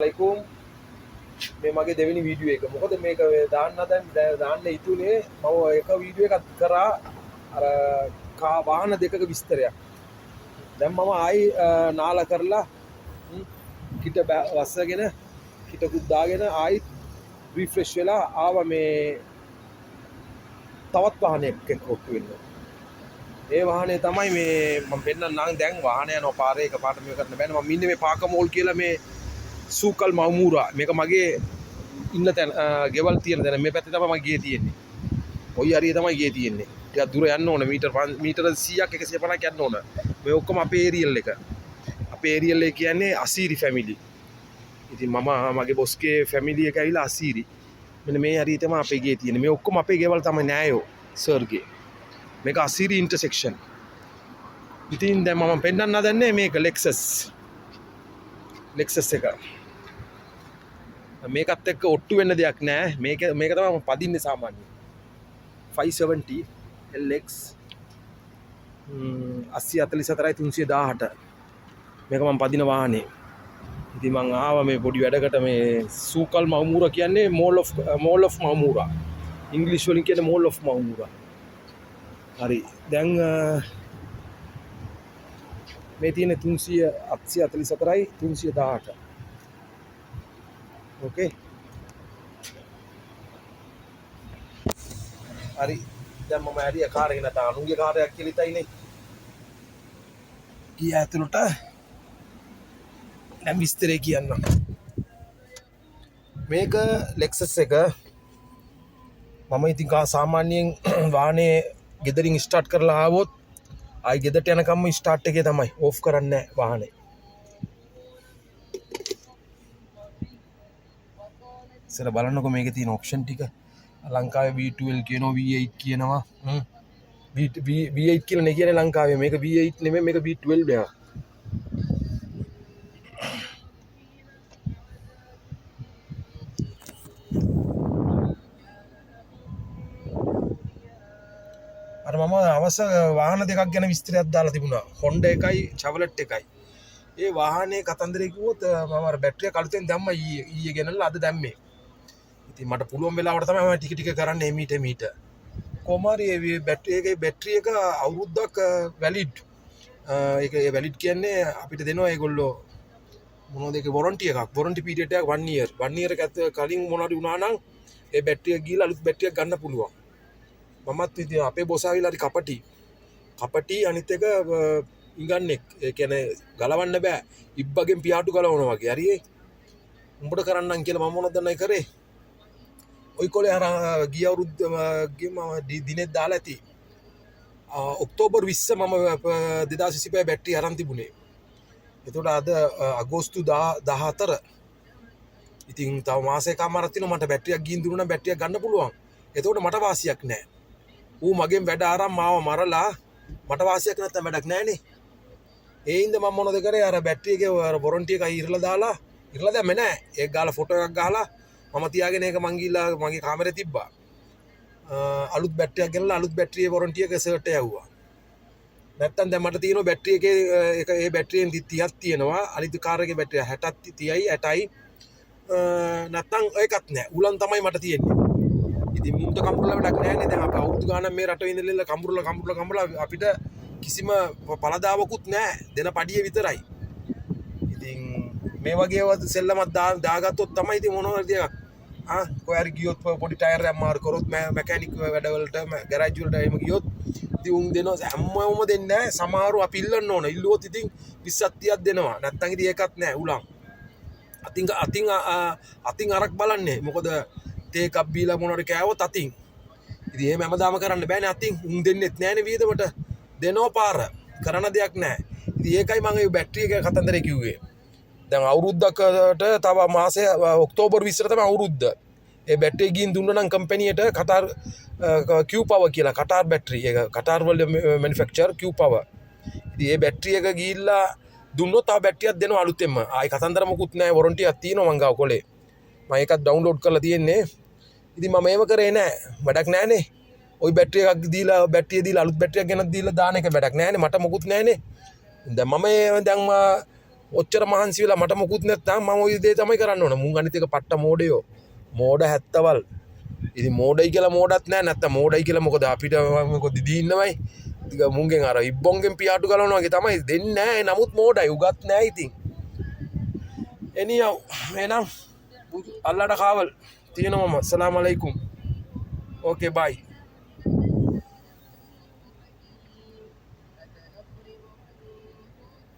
Assalamualaikum. මේ මගේ දෙවෙනි වීඩියෝ එක. මොකද මේක දාන්න ඉතුනේ මම එක වීඩියෝ එකක් කරා අර වාහන දෙකක විස්තරයක්. දැන් මම ආයි නාලා කරලා කිට වස්සගෙන කිටකුත් දාගෙන ආයි රිෆ්‍රෙෂ් වෙලා ආවා මේ තවත් වාහනයක් එක්ක ඔට්ටු වෙන්න. ඒ වාහනේ තමයි මේ මම පෙන්නන්නම්. දැන් වාහනය යනවා පාරේ එකපාරට මේක කරන්න බෑනේ. මම ඉන්නේ මේ පාක මෝල් කියලා මේ සූකල් මවමුරා. මේක මගේ ඉන්න තැන ගෙවල් තියෙන තැන. මේ පැත්තේ තමයි මගේ ගේ තියෙන්නේ. ඔය හරිය තමයි ගේ තියෙන්නේ. ටිකක් දුර යන්න ඕන. මීටර 100ක් 150ක් යන්න ඕන. මේ ඔක්කොම අපේ ඒරියල් එක. අපේ ඒරියල් එක කියන්නේ අසීරි ෆැමිලි. ඉතින් මම මගේ බොස්ගේ ෆැමිලි එක ඇවිල්ලා අසීරි. මෙන්න මේ හරිය තමයි අපේ ගේ තියෙන්නේ. මේ ඔක්කොම අපේ ගෙවල් තමයි නෑයෝ සර්ගේ. මේක අසීරි ඉන්ටර්සෙක්ෂන්. ඉතින් දැන් මම පෙන්නන්න හදන්නේ මේක ලෙක්සස් එක. මේකත් එක්ක ඔට්ටු වෙන්න දෙයක් නෑ. මේක තමයි මම පදින්නේ සාමාන්‍යයෙන්. 570 LX 844 318 මේක මම පදින වාහනේ. ඉතින් මං ආවා මේ පොඩි වැඩකට මේ සූකල් මවමුරා කියන්නේ මෝල් ඔෆ් මවමුරා. ඉංග්‍රීසි වලින් කියන්නේ මෝල් ඔෆ් මවමුරා. හරි. දැන් මේ තියෙන 844යි 318. ඕකේ. හරි. දැන් මම ඇරිය කාර් එක නැත අනුන්ගේ කාර්යයක් කියලා ඉතින් ගිය ඇතුළට දැන් විස්තරේ කියන්නම්. මේක ලෙක්සස් එක මම ඉතින් සාමාන්‍යයෙන් වාහනේ ගෙදරින් ස්ටාර්ට් කරලා ආවොත් ආයි ගෙදරට යනකම්ම ස්ටාර්ට් එකේ තමයි ඕෆ් කරන්නේ නැහැ වාහනේ. ඉතින් බලන්නකො මේකේ තියෙන ඔප්ෂන් ටික. ලංකාවේ V12 කියනවා V8 කියනවා. V8 කියලා නේ කියන්නේ ලංකාවේ. මේක V8 නෙමෙයි මේක V12 එක. අර මම අවශ්‍ය වාහන දෙකක් ගැන විස්තරයක් දාලා තිබුණා. Honda එකයි Chevrolet එකයි. ඒ වාහනේ කතන්දරේ කිව්වොත් මම අර බැටරිය කලුතෙන් දැම්මා ඊයේ ගෙනල්ලා අද දැම්මේ. ඉතින් මට පුළුවන් වෙලාවට තමයි මම ටික කරන්නේ මීට. කොහමරි මේ බැටරි එක අවුරුද්දක් වැලිඩ්. ඒක වැලිඩ් කියන්නේ අපිට දෙනවා ඒගොල්ලෝ මොනවද ඒක වොරන්ටි එකක්. වොරන්ටි පීරියඩ් එකක් 1 year. 1 year එක කලින් මොනවද වුණා නම් ඒ බැටරිය ගිහලා අලුත් බැටරියක් ගන්න පුළුවන්. මමත් ඉතින් අපේ බොස් ආවිලා හරි කපටි අනිත් එක ඉඟන්නෙක්. ඒ කියන්නේ ගලවන්න බෑ. ඉබ්බගෙන් පියාටු ගලවනවා වගේ. හරියේ. උඹට කරන්නම් කියලා මම මොනවද දන්නයි කරේ. ඔය කොලේ අර ගිය අවුරුද්ද දිනෙත් දාලා ඇති. ඔක්තෝබර් 20 මම 2025 බැටරි අරන් තිබුණේ. එතකොට අද අගෝස්තු 14. ඉතින් තව මාසයකමාරක් තියෙනවා මට බැටරියක් ගින් දුන්නා නම් බැටරියක් ගන්න පුළුවන්. එතකොට මට වාසියක් නැහැ. ඌ මගෙන් වැඩ අරන් මාව මරලා මට වාසියක් නැත්තම් වැඩක් නැහනේ. ඒ හින්දා මම මොනවද කරේ අර බැටරි එකේ අර වොරන්ටි එක ඉරලා දැම්මේ නැහැ. ඒක ගාලා ෆොටෝ එකක් ගහලා මම තියාගෙන ඒක මං ගිහලා මගේ කාමරේ තිබ්බා. අලුත් බැටරියක් ගෙනලා අලුත් බැටරියේ වොරන්ටි එක සර්ට් එක යවුවා. නැත්තම් දැන් මට තියෙනවා බැටරි එකේ ඒ බැටරියෙන් 30ක් තියෙනවා. අනිත් කාර් එකේ බැටරිය 60ක් 30යි 60යි. නැත්තම් ඒකත් නැහැ. උලන් තමයි මට තියෙන්නේ. ඉතින් මුන්ට කම්බුරලා වැඩක් නැහැ නේ. දැන් අපි අවුරුදු ගානක් මේ රට ඉඳලා කම්බුරලා අපිට කිසිම පළදාවකුත් නැහැ. දෙන පඩිය විතරයි. ඉතින් මේ වගේ සෙල්ලමක් දාගත්තොත් තමයි ඉතින් මොනවද එකක් කොහරි ගියොත් පොඩි ටයර් එකක් මාරු කරොත් මැකැනික් වැඩවලට ගෑරේජ් වලට එහෙම ගියොත් ඉතින් උන් දෙනවා හැමෝම දෙන්නේ නැහැ. සමහරව අපි ඉල්ලන්න ඕන. ඉල්ලුවොත් ඉතින් 20ක් 30ක් දෙනවා. නැත්තම් ඉතින් ඒකත් නැහැ උලන්. අතින් අරක් බලන්නේ. මොකද තේ එකක් බීලා මොනවාරි කෑවොත් අතින්. ඉතින් එහෙම හැමදාම කරන්න බෑනේ අතින්. උන් දෙන්නෙත් නැහැනේ වියදමට. දෙනවා පාර. කරන දෙයක් නැහැ. ඉතින් ඒකයි මම මේ බැටරි එක කතන්දරේ කිව්වේ. දැන් අවුරුද්දකට තව මාසය ඔක්තෝබර් 20 තමයි අවුරුද්ද. ඒ බැටරිය ගින් දුන්නා නම් කම්පැනියට කතාර් Q Power කියලා කතාර් බැටරි එක කතාර් වල මැනුෆැක්චරර් Q Power. ඉතින් ඒ බැටරි එක ගිහිල්ලා දුන්නොත් තව බැටරියක් දෙනවා අලුතෙන්ම. ආයි කතන්දර මොකුත් නැහැ වොරන්ටියක් තියෙනවා මං ගාව කොලේ. මම ඒකත් ඩවුන්ලෝඩ් කරලා තියෙන්නේ. ඉතින් මම ඒව කරේ නැහැ. වැඩක් නැහනේ. ওই බැටරි එකක් දීලා බැටරිය දීලා අලුත් බැටරියක් ගෙනත් දීලා දාන එක වැඩක් නැහනේ. මට මොකුත් නැහනේ. දැන් මම දැන් ඔච්චර මහන්සි වෙලා මට මොකුත් නැත්නම් මම ওই දේ තමයි කරන්න ඕන. මුන් අනිත් එක පට්ට මෝඩයෝ. මෝඩ හැත්තවල්. ඉතින් මෝඩයි කියලා මෝඩත් නෑ නැත්තම් මෝඩයි කියලා මොකද අපිට මොකද දී ඉන්නවයි. ටික මුන්ගෙන් අර ඉබ්බොන්ගෙන් පියාටු ගලවනවා වගේ තමයි දෙන්නේ නෑ. නමුත් මෝඩයි උගත් නෑ ඉතින්. එනියව එහෙනම් අල්ලඩ කාවල් තියෙනවා මම. අස්සලාමු අලයිකුම්. ඕකේ බයි.